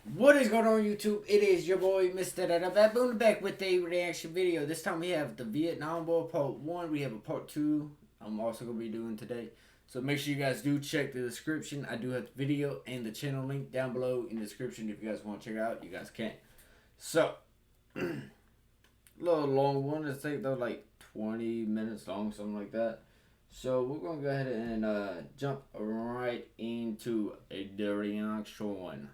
What is going on, YouTube? It is your boy MrBaboon back with a reaction video. This time we have the Vietnam War Part 1. We have a Part 2 I'm also going to be doing today. So make sure you guys do check the description. I do have the video and the channel link down below in the description. If you guys want to check it out, you guys can. So, little long one. I think they're like 20 minutes long, something like that. So we're going to go ahead and jump right into the reaction.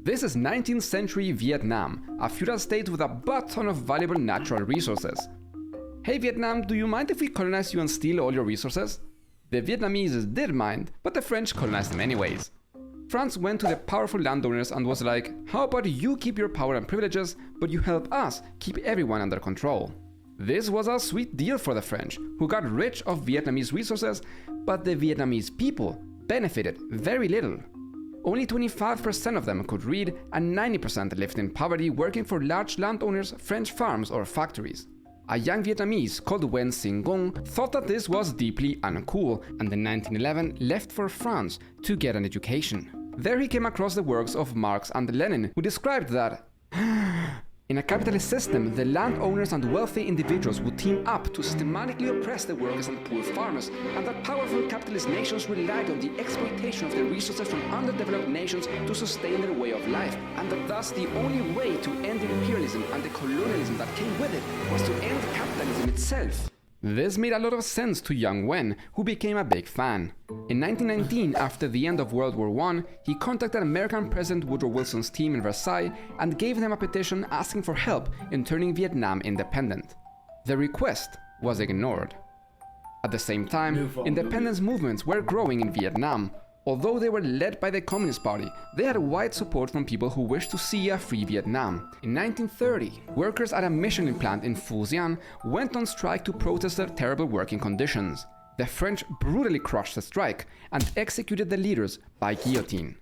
This is 19th century Vietnam, a feudal state with a butt ton of valuable natural resources. Hey Vietnam, do you mind if we colonize you and steal all your resources? The Vietnamese did mind, but the French colonized them anyways. France went to the powerful landowners and was like, how about you keep your power and privileges, but you help us keep everyone under control. This was a sweet deal for the French, who got rich of Vietnamese resources, but the Vietnamese people benefited very little. Only 25% of them could read, and 90% lived in poverty working for large landowners, French farms or factories. A young Vietnamese called Wen Sinh thought that this was deeply uncool, and in 1911 left for France to get an education. There he came across the works of Marx and Lenin, who described that in a capitalist system, the landowners and wealthy individuals would team up to systematically oppress the workers and poor farmers, and that powerful capitalist nations relied on the exploitation of the resources from underdeveloped nations to sustain their way of life, and that thus the only way to end imperialism and the colonialism that came with it was to end capitalism itself. This made a lot of sense to young Wen, who became a big fan. In 1919, after the end of World War I, he contacted American President Woodrow Wilson's team in Versailles and gave them a petition asking for help in turning Vietnam independent. The request was ignored. At the same time, independence movements were growing in Vietnam. Although they were led by the Communist Party, they had wide support from people who wished to see a free Vietnam. In 1930, workers at a Michelin plant in Phu Dien went on strike to protest their terrible working conditions. The French brutally crushed the strike and executed the leaders by guillotine.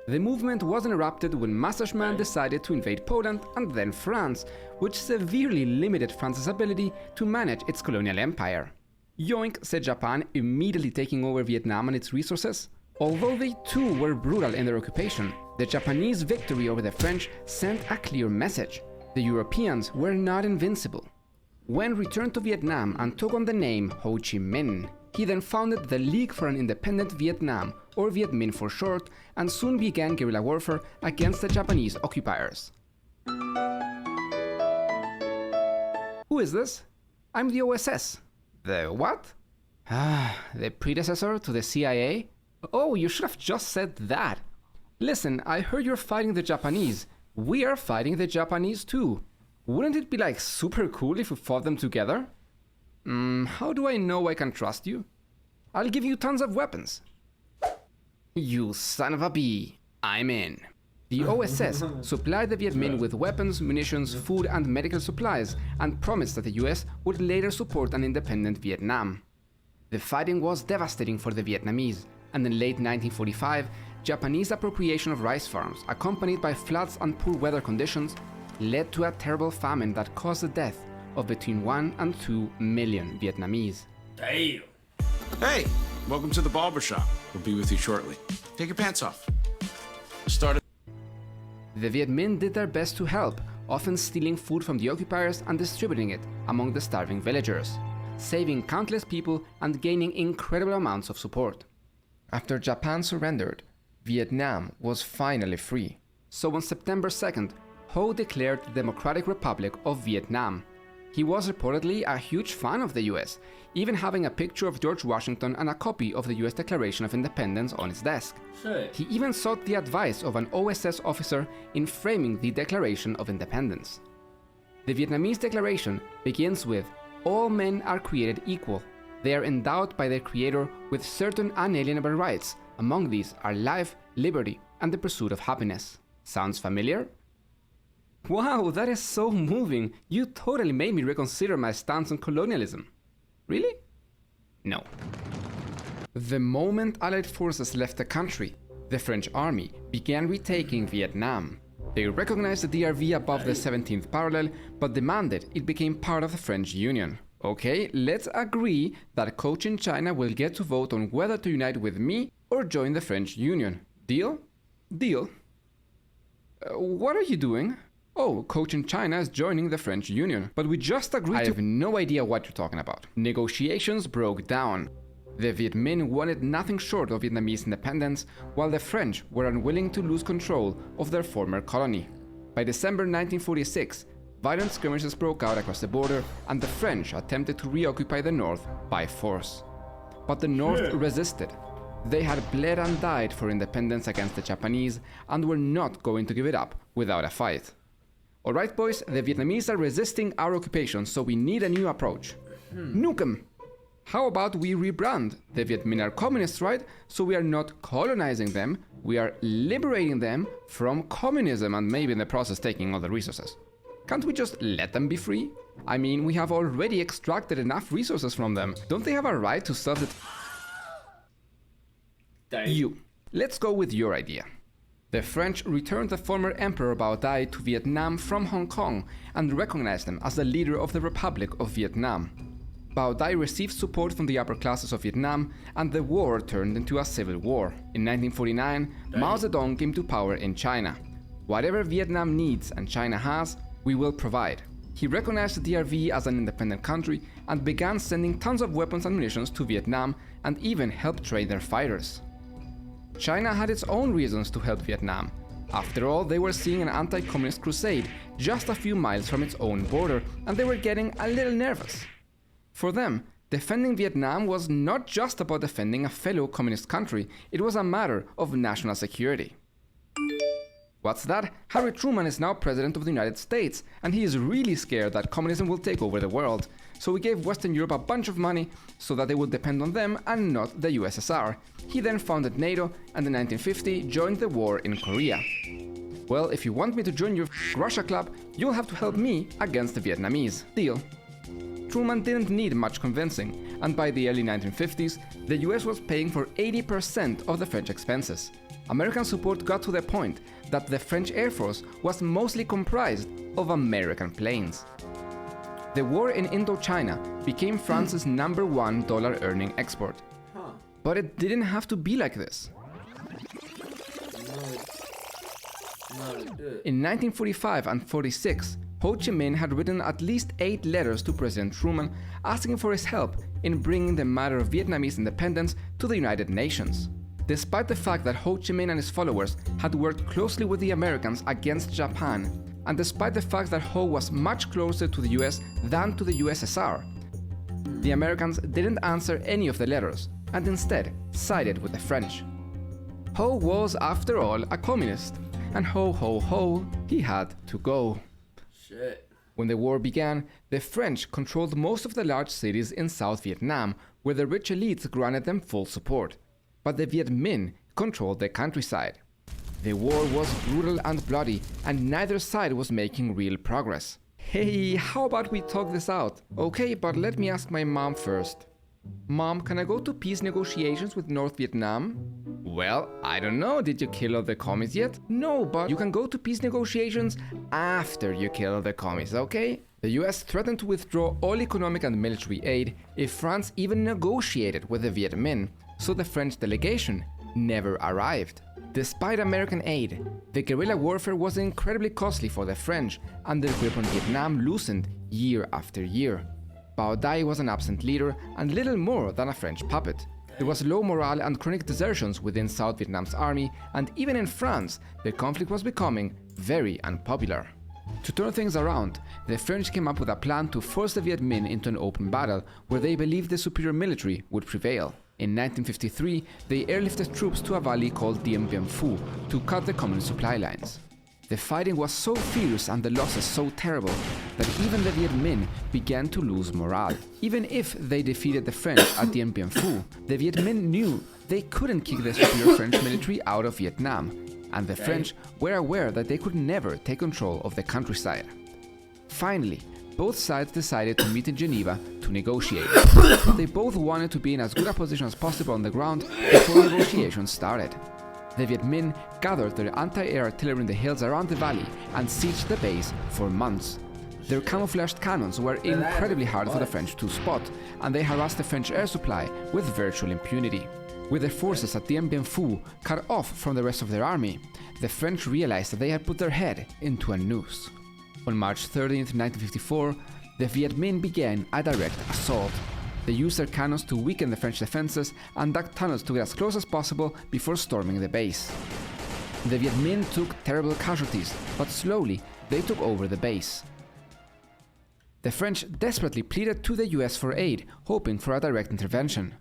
The movement was interrupted when Messerschmitt decided to invade Poland and then France, which severely limited France's ability to manage its colonial empire. Yoink, said Japan, immediately taking over Vietnam and its resources. Although they too were brutal in their occupation, the Japanese victory over the French sent a clear message. The Europeans were not invincible. Wen returned to Vietnam and took on the name Ho Chi Minh. He then founded the League for an Independent Vietnam, or Viet Minh for short, and soon began guerrilla warfare against the Japanese occupiers. Who is this? I'm the OSS. The what? The predecessor to the CIA? Oh, you should have just said that. Listen, I heard you're fighting the Japanese. We are fighting the Japanese too. Wouldn't it be like super cool if we fought them together? How do I know I can trust you? I'll give you tons of weapons. You son of a bee. I'm in. The OSS supplied the Viet Minh with weapons, munitions, food and medical supplies and promised that the US would later support an independent Vietnam. The fighting was devastating for the Vietnamese, and in late 1945, Japanese appropriation of rice farms, accompanied by floods and poor weather conditions, led to a terrible famine that caused the death of between 1 and 2 million Vietnamese. Damn. Hey, welcome to the barbershop. We'll be with you shortly. Take your pants off. Start. The Viet Minh did their best to help, often stealing food from the occupiers and distributing it among the starving villagers, saving countless people and gaining incredible amounts of support. After Japan surrendered, Vietnam was finally free. So on September 2nd, Ho declared the Democratic Republic of Vietnam. He was reportedly a huge fan of the US, even having a picture of George Washington and a copy of the US Declaration of Independence on his desk. Shit. He even sought the advice of an OSS officer in framing the Declaration of Independence. The Vietnamese Declaration begins with, "All men are created equal. They are endowed by their creator with certain unalienable rights. Among these are life, liberty, and the pursuit of happiness." Sounds familiar? Wow, that is so moving. You totally made me reconsider my stance on colonialism. Really? No. The moment Allied forces left the country, the French army began retaking Vietnam. They recognized the DRV above the 17th parallel, but demanded it became part of the French Union. Okay, let's agree that coaching China will get to vote on whether to unite with me or join the French Union. Deal? Deal. What are you doing? Oh, coaching China is joining the French Union. But we just agreed I have no idea what you're talking about. Negotiations broke down. The Viet Minh wanted nothing short of Vietnamese independence, while the French were unwilling to lose control of their former colony. By December 1946, violent skirmishes broke out across the border, and the French attempted to reoccupy the north by force. But the north resisted. They had bled and died for independence against the Japanese and were not going to give it up without a fight. Alright boys, the Vietnamese are resisting our occupation, so we need a new approach. Nuke 'em! How about we rebrand? The Viet Minh are communists, right? So we are not colonizing them, we are liberating them from communism and maybe in the process taking all the resources. Can't we just let them be free? I mean, we have already extracted enough resources from them. Don't they have a right to You. Let's go with your idea. The French returned the former Emperor Bao Dai to Vietnam from Hong Kong and recognized him as the leader of the Republic of Vietnam. Bao Dai received support from the upper classes of Vietnam, and the war turned into a civil war. In 1949, Mao Zedong came to power in China. Whatever Vietnam needs and China has, we will provide. He recognized the DRV as an independent country and began sending tons of weapons and munitions to Vietnam and even helped train their fighters. China had its own reasons to help Vietnam. After all, they were seeing an anti-communist crusade just a few miles from its own border, and they were getting a little nervous. For them, defending Vietnam was not just about defending a fellow communist country, it was a matter of national security. What's that? Harry Truman is now president of the United States, and he is really scared that communism will take over the world. So he gave Western Europe a bunch of money so that they would depend on them and not the USSR. He then founded NATO and in 1950 joined the war in Korea. Well, if you want me to join your Russia club, you'll have to help me against the Vietnamese. Deal. Truman didn't need much convincing, and by the early 1950s, the US was paying for 80% of the French expenses. American support got to the point that the French Air Force was mostly comprised of American planes. The war in Indochina became France's #1 dollar-earning export. But it didn't have to be like this. In 1945 and 46, Ho Chi Minh had written at least 8 letters to President Truman asking for his help in bringing the matter of Vietnamese independence to the United Nations. Despite the fact that Ho Chi Minh and his followers had worked closely with the Americans against Japan, and despite the fact that Ho was much closer to the US than to the USSR, the Americans didn't answer any of the letters and instead sided with the French. Ho was, after all, a communist, and ho, he had to go. Shit. When the war began, the French controlled most of the large cities in South Vietnam, where the rich elites granted them full support. But the Viet Minh controlled the countryside. The war was brutal and bloody, and neither side was making real progress. Hey, how about we talk this out? Okay, but let me ask my mom first. Mom, can I go to peace negotiations with North Vietnam? Well, I don't know, did you kill all the commies yet? No, but you can go to peace negotiations after you kill all the commies, okay? The US threatened to withdraw all economic and military aid if France even negotiated with the Viet Minh, so the French delegation never arrived. Despite American aid, the guerrilla warfare was incredibly costly for the French, and their grip on Vietnam loosened year after year. Bao Dai was an absent leader and little more than a French puppet. There was low morale and chronic desertions within South Vietnam's army, and even in France, the conflict was becoming very unpopular. To turn things around, the French came up with a plan to force the Viet Minh into an open battle where they believed the superior military would prevail. In 1953, they airlifted troops to a valley called Dien Bien Phu to cut the communist supply lines. The fighting was so fierce and the losses so terrible that even the Viet Minh began to lose morale. Even if they defeated the French at Dien Bien Phu, the Viet Minh knew they couldn't kick the superior French military out of Vietnam, and the French were aware that they could never take control of the countryside. Finally, both sides decided to meet in Geneva to negotiate. They both wanted to be in as good a position as possible on the ground before negotiations started. The Viet Minh gathered their anti-air artillery in the hills around the valley and sieged the base for months. Their camouflaged cannons were incredibly hard for the French to spot, and they harassed the French air supply with virtual impunity. With their forces at Dien Bien Phu cut off from the rest of their army, the French realized that they had put their head into a noose. On March 13th, 1954, the Viet Minh began a direct assault. They used their cannons to weaken the French defenses and dug tunnels to get as close as possible before storming the base. The Viet Minh took terrible casualties, but slowly they took over the base. The French desperately pleaded to the US for aid, hoping for a direct intervention.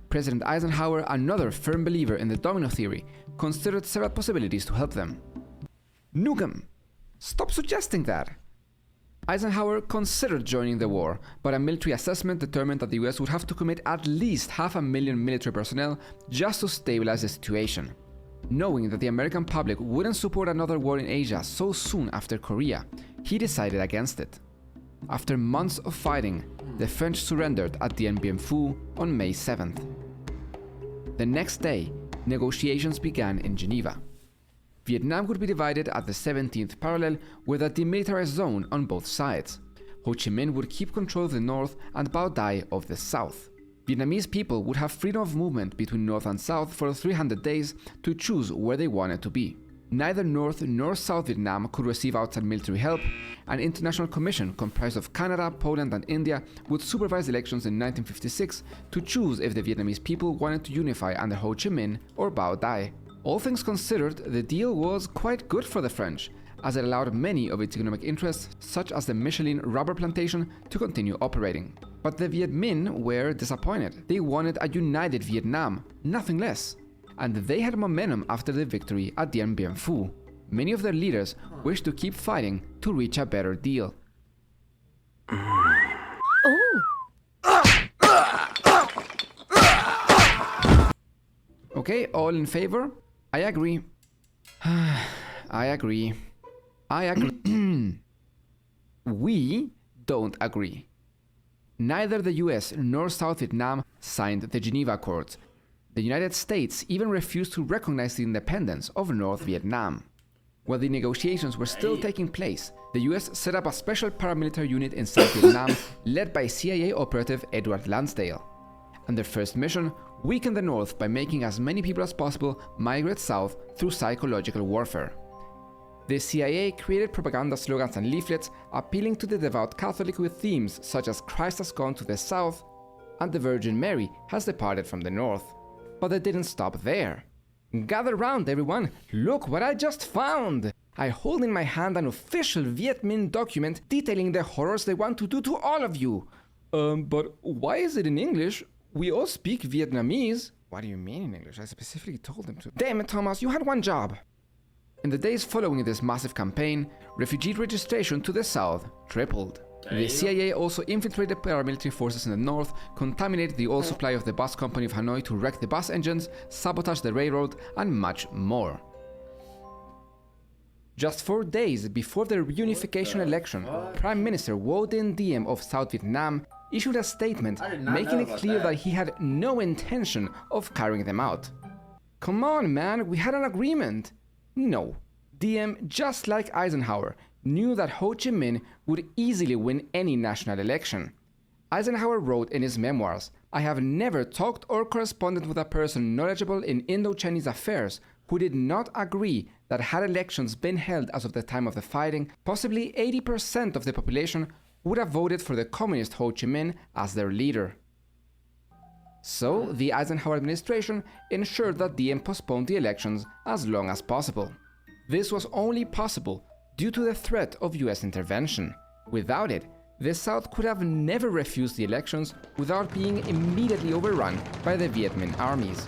President Eisenhower, another firm believer in the domino theory, considered several possibilities to help them. Nuke 'em! Stop suggesting that! Eisenhower considered joining the war, but a military assessment determined that the US would have to commit at least 500,000 military personnel just to stabilize the situation. Knowing that the American public wouldn't support another war in Asia so soon after Korea, he decided against it. After months of fighting, the French surrendered at Dien Bien Phu on May 7th. The next day, negotiations began in Geneva. Vietnam would be divided at the 17th parallel with a demilitarized zone on both sides. Ho Chi Minh would keep control of the north and Bao Dai of the south. Vietnamese people would have freedom of movement between north and south for 300 days to choose where they wanted to be. Neither North nor South Vietnam could receive outside military help. An international commission comprised of Canada, Poland, and India would supervise elections in 1956 to choose if the Vietnamese people wanted to unify under Ho Chi Minh or Bao Dai. All things considered, the deal was quite good for the French, as it allowed many of its economic interests, such as the Michelin rubber plantation, to continue operating. But the Viet Minh were disappointed. They wanted a united Vietnam, nothing less. And they had momentum after the victory at Dien Bien Phu. Many of their leaders wished to keep fighting to reach a better deal. Okay, all in favor? I agree. I agree. I agree. We don't agree. Neither the US nor South Vietnam signed the Geneva Accords. The United States even refused to recognize the independence of North Vietnam. While the negotiations were still taking place, the US set up a special paramilitary unit in South Vietnam led by CIA operative Edward Lansdale. And their first mission, weaken the North by making as many people as possible migrate south through psychological warfare. The CIA created propaganda slogans and leaflets appealing to the devout Catholic with themes such as Christ has gone to the south and the Virgin Mary has departed from the north. But they didn't stop there. Gather round, everyone. Look what I just found. I hold in my hand an official Viet Minh document detailing the horrors they want to do to all of you. But why is it in English? We all speak Vietnamese. What do you mean in English? I specifically told them to. Damn it, Thomas, you had one job. In the days following this massive campaign, refugee registration to the south tripled. The CIA also infiltrated paramilitary forces in the north, contaminated the oil supply of the bus company of Hanoi to wreck the bus engines, sabotage the railroad, and much more. Just 4 days before the reunification election, Prime Minister Vo Dinh Diem of South Vietnam issued a statement making it clear that he had no intention of carrying them out. Come on, man, we had an agreement. No, Diem, just like Eisenhower, knew that Ho Chi Minh would easily win any national election. Eisenhower wrote in his memoirs, "I have never talked or corresponded with a person knowledgeable in Indo-Chinese affairs who did not agree that had elections been held as of the time of the fighting, possibly 80% of the population would have voted for the communist Ho Chi Minh as their leader." So, the Eisenhower administration ensured that Diem postponed the elections as long as possible. This was only possible due to the threat of US intervention. Without it, the South could have never refused the elections without being immediately overrun by the Viet Minh armies.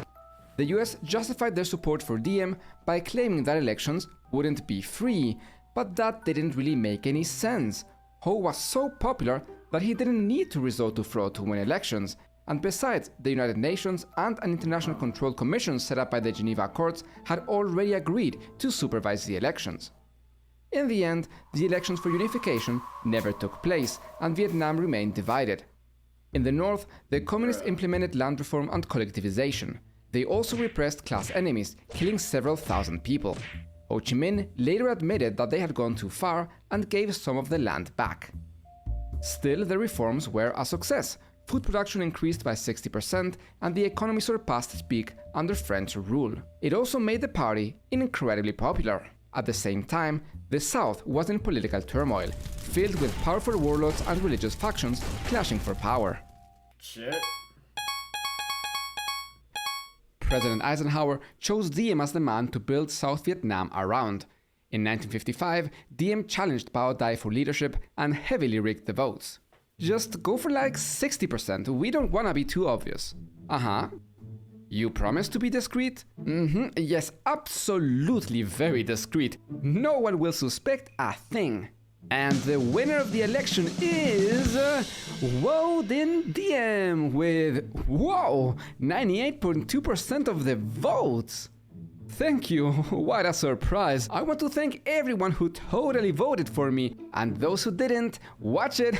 The US justified their support for Diem by claiming that elections wouldn't be free, but that didn't really make any sense. Ho was so popular that he didn't need to resort to fraud to win elections, and besides, the United Nations and an international control commission set up by the Geneva Accords had already agreed to supervise the elections. In the end, the elections for unification never took place, and Vietnam remained divided. In the north, the communists implemented land reform and collectivization. They also repressed class enemies, killing several thousand people. Ho Chi Minh later admitted that they had gone too far and gave some of the land back. Still, the reforms were a success. Food production increased by 60% and the economy surpassed its peak under French rule. It also made the party incredibly popular. At the same time, the South was in political turmoil, filled with powerful warlords and religious factions clashing for power. Shit. President Eisenhower chose Diem as the man to build South Vietnam around. In 1955, Diem challenged Bao Dai for leadership and heavily rigged the votes. Just go for like 60%, we don't wanna be too obvious. You promise to be discreet? Yes, absolutely very discreet. No one will suspect a thing. And the winner of the election is Vo Dinh Diem with, 98.2% of the votes. Thank you, what a surprise. I want to thank everyone who totally voted for me, and those who didn't, watch it.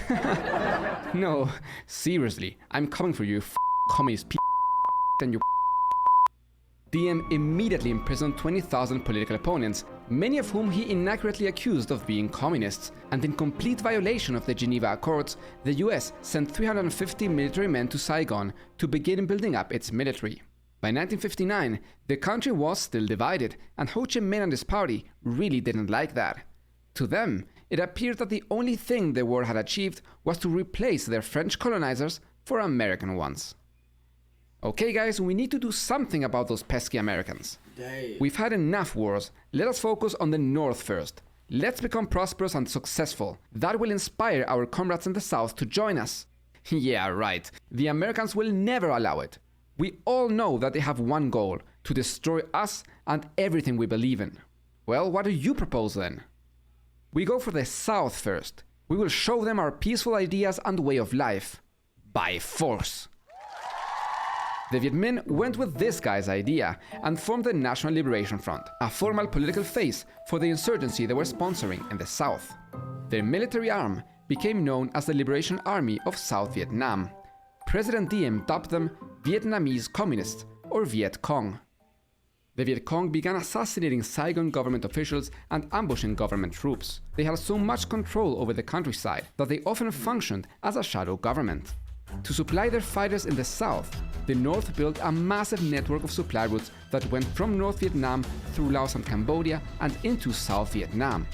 No, seriously, I'm coming for you, communist and you. Diem immediately imprisoned 20,000 political opponents, many of whom he inaccurately accused of being communists, and in complete violation of the Geneva Accords, the US sent 350 military men to Saigon to begin building up its military. By 1959, the country was still divided, and Ho Chi Minh and his party really didn't like that. To them, it appeared that the only thing the war had achieved was to replace their French colonizers for American ones. Okay guys, we need to do something about those pesky Americans. Damn. We've had enough wars, let us focus on the North first. Let's become prosperous and successful. That will inspire our comrades in the South to join us. Yeah, right, the Americans will never allow it. We all know that they have one goal, to destroy us and everything we believe in. Well, what do you propose then? We go for the South first. We will show them our peaceful ideas and way of life. By force. The Viet Minh went with this guy's idea and formed the National Liberation Front, a formal political face for the insurgency they were sponsoring in the South. Their military arm became known as the Liberation Army of South Vietnam. President Diem dubbed them Vietnamese Communists, or Viet Cong. The Viet Cong began assassinating Saigon government officials and ambushing government troops. They had so much control over the countryside that they often functioned as a shadow government. To supply their fighters in the south, the North built a massive network of supply routes that went from North Vietnam through Laos and Cambodia and into South Vietnam.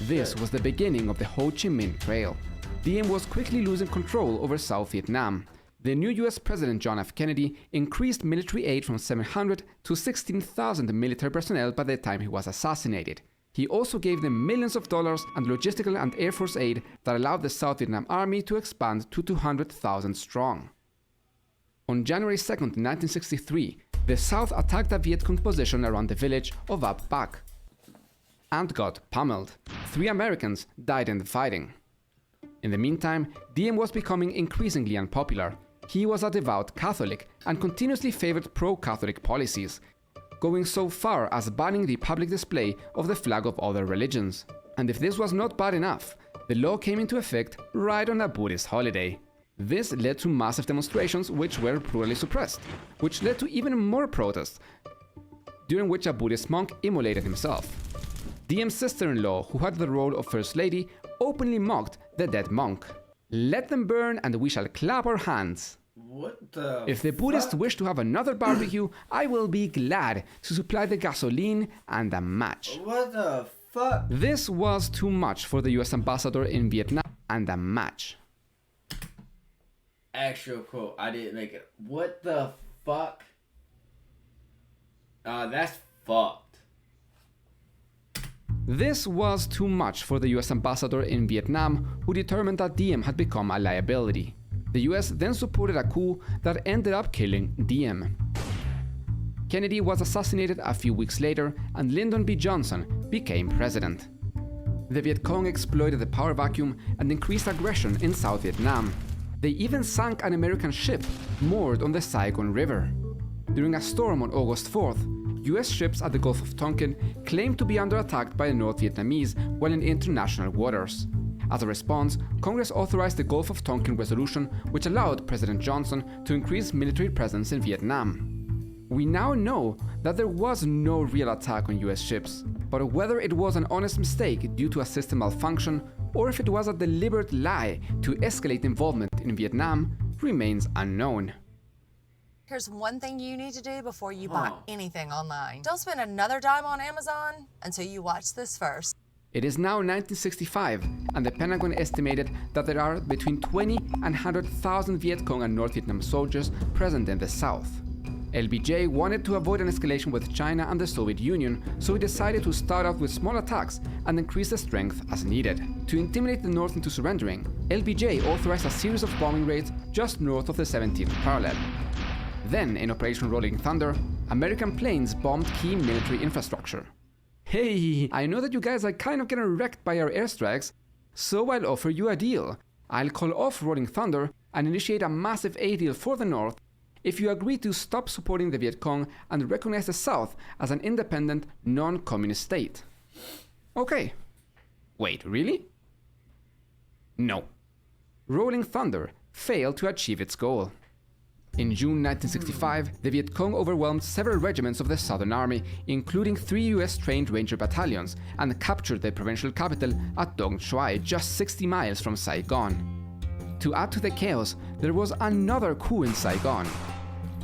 This was the beginning of the Ho Chi Minh Trail. Diem was quickly losing control over South Vietnam. The new US President John F. Kennedy increased military aid from 700 to 16,000 military personnel by the time he was assassinated. He also gave them millions of dollars and logistical and air force aid that allowed the South Vietnam Army to expand to 200,000 strong. On January 2, 1963, the South attacked a Viet Cong position around the village of Ap Bac and got pummeled. 3 Americans died in the fighting. In the meantime, Diem was becoming increasingly unpopular. He was a devout Catholic and continuously favored pro-Catholic policies, going so far as banning the public display of the flag of other religions. And if this was not bad enough, the law came into effect right on a Buddhist holiday. This led to massive demonstrations which were brutally suppressed, which led to even more protests, during which a Buddhist monk immolated himself. Diem's sister-in-law, who had the role of First Lady, openly mocked the dead monk. Let them burn and we shall clap our hands. What the If the Buddhists wish to have another barbecue, I will be glad to supply the gasoline and the match. What the fuck? This was too much for the US ambassador in Vietnam and the match. Actual quote. I didn't make it. What the fuck? That's fucked. This was too much for the US ambassador in Vietnam, who determined that Diem had become a liability. The US then supported a coup that ended up killing Diem. Kennedy was assassinated a few weeks later, and Lyndon B. Johnson became president. The Viet Cong exploited the power vacuum and increased aggression in South Vietnam. They even sank an American ship moored on the Saigon River. During a storm on August 4th, US ships at the Gulf of Tonkin claimed to be under attack by the North Vietnamese while in international waters. As a response, Congress authorized the Gulf of Tonkin Resolution, which allowed President Johnson to increase military presence in Vietnam. We now know that there was no real attack on US ships, but whether it was an honest mistake due to a system malfunction or if it was a deliberate lie to escalate involvement in Vietnam remains unknown. Here's one thing you need to do before you buy anything online. Don't spend another dime on Amazon until you watch this first. It is now 1965, and the Pentagon estimated that there are between 20 and 100,000 Viet Cong and North Vietnam soldiers present in the South. LBJ wanted to avoid an escalation with China and the Soviet Union, so he decided to start off with small attacks and increase the strength as needed. To intimidate the North into surrendering, LBJ authorized a series of bombing raids just north of the 17th parallel. Then, in Operation Rolling Thunder, American planes bombed key military infrastructure. Hey, I know that you guys are kind of getting wrecked by our airstrikes, so I'll offer you a deal. I'll call off Rolling Thunder and initiate a massive aid deal for the North if you agree to stop supporting the Viet Cong and recognize the South as an independent, non-communist state. Okay. Wait, really? No. Rolling Thunder failed to achieve its goal. In June 1965, the Viet Cong overwhelmed several regiments of the Southern Army, including 3 US-trained Ranger battalions, and captured the provincial capital at Dong Xoai, just 60 miles from Saigon. To add to the chaos, there was another coup in Saigon.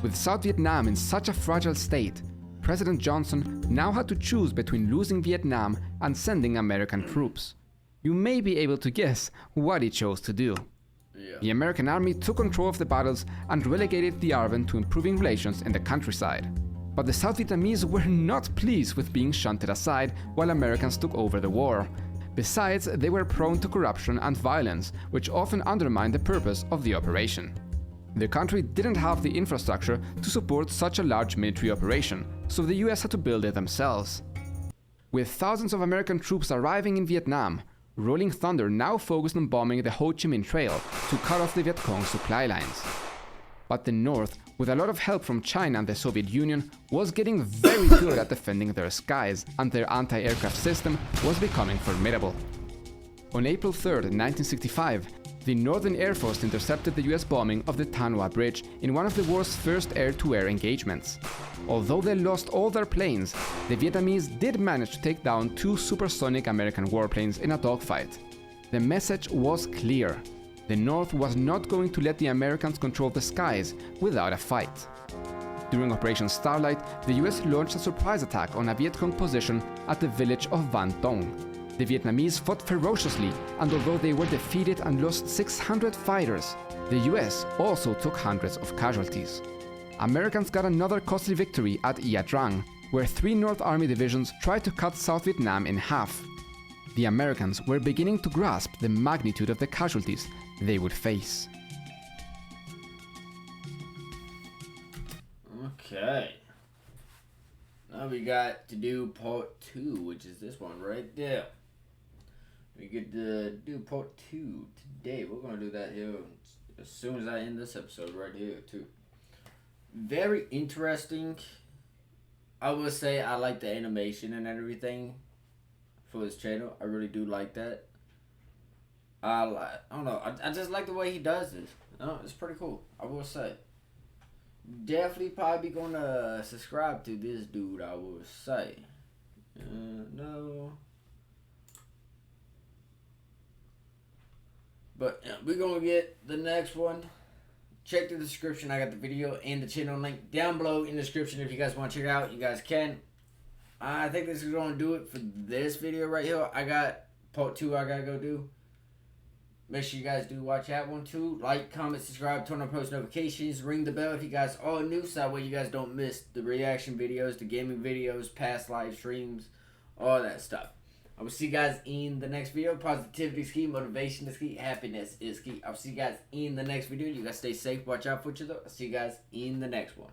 With South Vietnam in such a fragile state, President Johnson now had to choose between losing Vietnam and sending American troops. You may be able to guess what he chose to do. The American army took control of the battles and relegated the ARVN to improving relations in the countryside. But the South Vietnamese were not pleased with being shunted aside while Americans took over the war. Besides, they were prone to corruption and violence, which often undermined the purpose of the operation. The country didn't have the infrastructure to support such a large military operation, so the US had to build it themselves. With thousands of American troops arriving in Vietnam, Rolling Thunder now focused on bombing the Ho Chi Minh Trail to cut off the Viet Cong supply lines. But the North, with a lot of help from China and the Soviet Union, was getting very good at defending their skies, and their anti-aircraft system was becoming formidable. On April 3, 1965, the Northern Air Force intercepted the US bombing of the Tan Hoa Bridge in one of the war's first air-to-air engagements. Although they lost all their planes, the Vietnamese did manage to take down 2 supersonic American warplanes in a dogfight. The message was clear. The North was not going to let the Americans control the skies without a fight. During Operation Starlight, the US launched a surprise attack on a Viet Cong position at the village of Van Tong. The Vietnamese fought ferociously, and although they were defeated and lost 600 fighters, the US also took hundreds of casualties. Americans got another costly victory at Ia Drang, where 3 North Army divisions tried to cut South Vietnam in half. The Americans were beginning to grasp the magnitude of the casualties they would face. Okay. Now we got to do part 2, which is this one right there. We get to do part 2 today. We're going to do that here as soon as I end this episode right here too. Very interesting. I would say I like the animation and everything for this channel. I really do like that. I don't know. I just like the way he does it. It's pretty cool, I will say. Definitely probably gonna subscribe to this dude, I will say. No. But we're gonna get the next one. Check the description. I got the video and the channel link down below in the description. If you guys want to check it out, you guys can. I think this is going to do it for this video right here. I got part 2 I got to go do. Make sure you guys do watch that one too. Like, comment, subscribe, turn on post notifications, ring the bell if you guys are new, so that way you guys don't miss the reaction videos, the gaming videos, past live streams, all that stuff. I will see you guys in the next video. Positivity is key, motivation is key, happiness is key. I'll see you guys in the next video. You guys stay safe, watch out for each other. I'll see you guys in the next one.